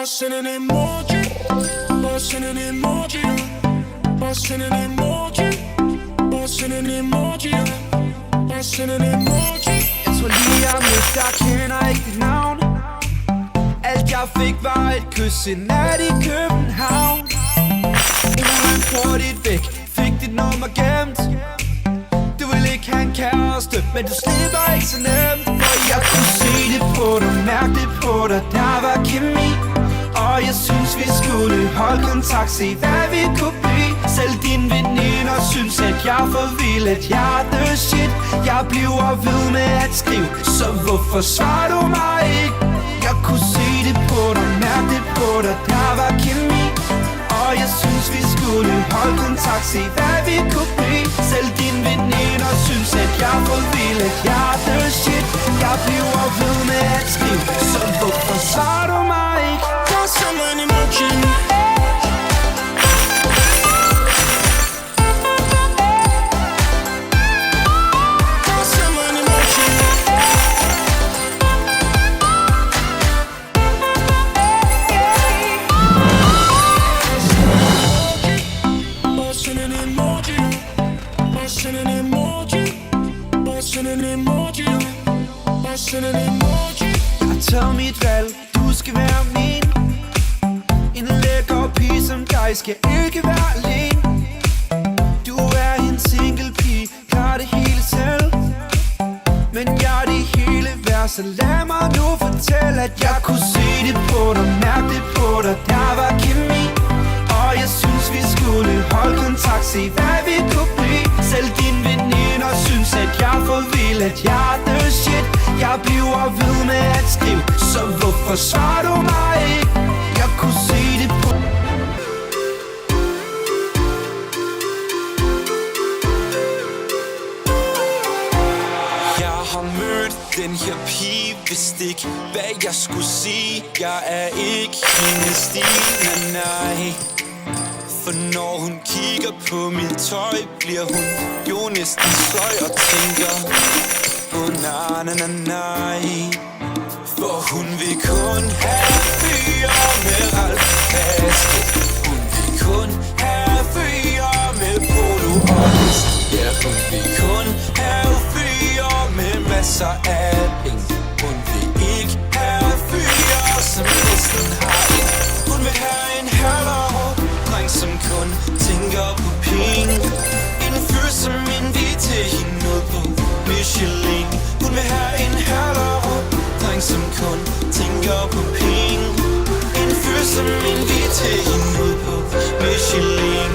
Bare send en emoji. Bare send en emoji. Bare send en emoji. Bare send en emoji. Bare send en emoji. Jeg tror lige jeg mødte dig, kender ikke dit navn. Alt jeg fik var et kys en nat i København. Uren hurtigt væk, fik dit nummer gemt. Du vil ikke have en kæreste, men du slipper ikke så nemt. For jeg kunne se det på dig, mærke det på dig, der var kemi. Og jeg synes vi skulle holde kontakt, se hvad vi kunne blive. Selv dine veninder synes at jeg er for vild, at jeg er the shit. Jeg bliver ved med at skrive, så hvorfor svarer du mig ikke? Jeg kunne se det på dig, mærke det på dig, der var kemi. Og jeg synes vi skulle holde kontakt, se hvad vi kunne blive. Selv dine veninder synes at jeg er for vild, at jeg er the shit. Jeg bliver ved med at skrive, så hvorfor svarer du mig ikke? Bare send mig en emoji. Bare send mig en emoji. Bare send en emoji. Bare send en emoji. Bare send en emoji. Bare send en emoji. Jeg har taget mit valg, du skal være min. En lækker pige som dig skal ikke være alene. Du er en single pige, klarer det hele selv. Men jeg er det hele værd, så lad mig nu fortælle, at jeg kunne se det på dig, mærke det på dig, der var kemi. Og jeg synes vi skulle holde kontakt, se hvad vi kunne blive. Selv dine veninder synes at jeg er for vild, at jeg er the shit. Jeg bliver ved med at skrive, så hvorfor svarer du mig ikke? Jeg kunne se det på. Jeg har mødt den her pige, vidste ikke hvad jeg skulle sige. Jeg er ikke hendes stil, nej. For når hun kigger på mit tøj, bliver hun jo næsten sløj og tænker, oh nej, nej, nej, nej. For hun vil kun have fyre med Ralf Kasket. Hun vil kun have fyre med Polo og hest. Ja, hun vil kun have fyre med masser af penge. Hun vil ikke have fyre, som næsten har en. Hun vil have en halvår dreng, som kun tænker på penge. En fyr, som inviterer hende ud på Michelin. Hun vil have en halvår dreng, som kun tænker på penge. En fyr, som inviterer hende ud på Michelin.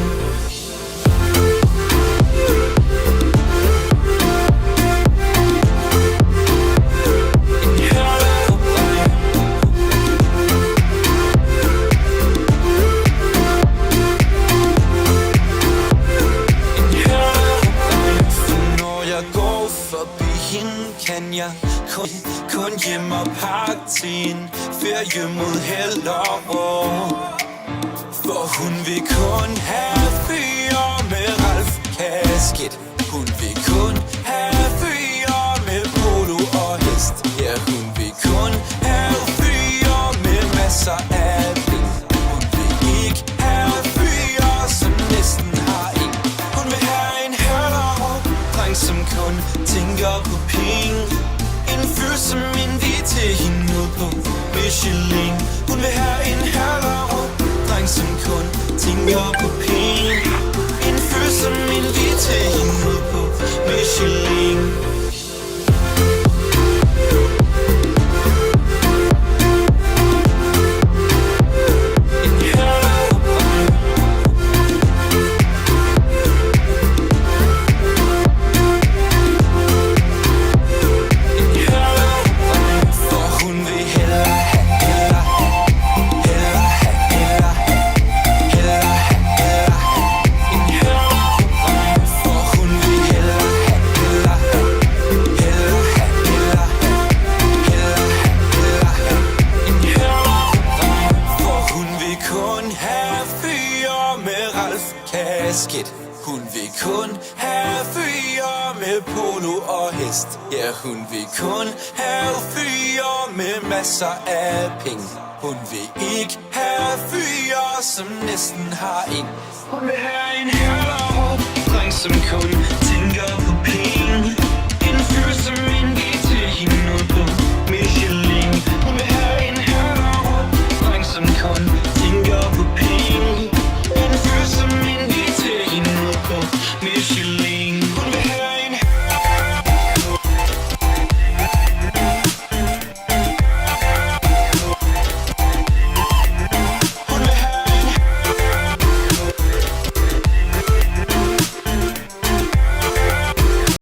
Kan jeg kun hjem og pakke til en ferie mod Hellerup. For hun vil kun have fyre med Ralf Kasket. Hun vil kun have fyre med Polo og hest. Ja, hun vil kun have fyre med masser af penge. Hun vil ikke have fyre, som næsten har en. Hun vil have en Hellerup dreng, som kun tænker på penge. En fyr, som inviterer hende ud på Michelin. Hun vil have en Hellerup dreng, som kun tænker på penge. En fyr, som inviterer hende ud på Michelin. Hun vil kun have fyre med polo og hest. Ja, hun vil kun have fyre med masser af penge. Hun vil ikke have fyre, som næsten har en. Hun vil have en hjerterhård dreng, som kun